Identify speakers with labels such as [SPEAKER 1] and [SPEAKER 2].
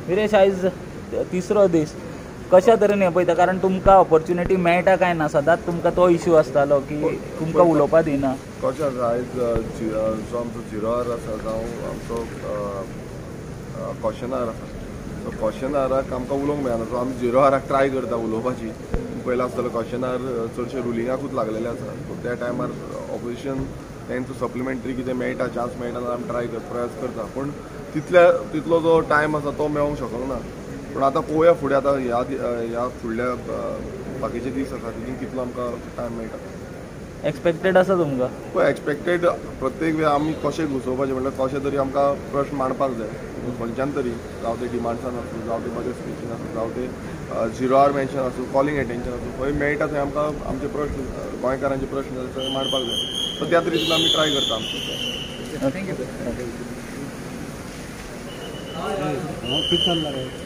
[SPEAKER 1] विरेश, आयज तिसरो दीस कशा तरेन हें पळयता? कारण तुमकां ऑपॉर्च्युनिटी मेळटा काय ना, सदांच तुमकां तो इश्यू आसतालो की तुमकां उलोवपा दिना.
[SPEAKER 2] कशें आसा, आयज जो आमचो 0 आवर आसा जावं आमचो क्वेश्चन आवर आसा, सो क्वेश्चन आवराक आमकां उलोवंक मेळना. सो आमी 0 आवराक ट्राय करता उलोवपाची. पयलो आसतलो क्वेश्चन आवर चडशे रुलिंगाकूच लागलेले आसा. सो त्या टायमार ऑपोजिशन तेंचो सप्लिमेंटरी कितें मेळटा, चान्स मेळटा जाल्यार आमी ट्राय प्रयास करता. पूण तितलो जो टायम आसा तो मेळोंक शकलो ना. पूण आतां पळोवया फुडें. आतां ह्या फुडल्या बाकीचे दीस आसा तितून कितलो आमकां टायम मेळटा.
[SPEAKER 1] एक्सपेक्टेड आसा तुमकां?
[SPEAKER 2] पळय, एक्सपेक्टेड प्रत्येक वेळ आमी कशें घुसोवपाचें म्हणल्यार कशें तरी आमकां प्रश्न मांडपाक जाय खंयच्यान तरी, जावं ते डिमांड्सान आसूं, जावं ते बजेट स्पीचीन आसूं, जावं ते 0 आवर मेन्शन आसूं, कॉलिंग एटेन्शन आसूं, खंय मेळटा थंय आमकां आमचे प्रश्न, गोंयकारांचे प्रश्न थंय मांडपाक जाय. सो त्या तरेन आमी ट्राय करता आमचें.
[SPEAKER 1] थँक्यू.
[SPEAKER 3] किती चालणार आहे?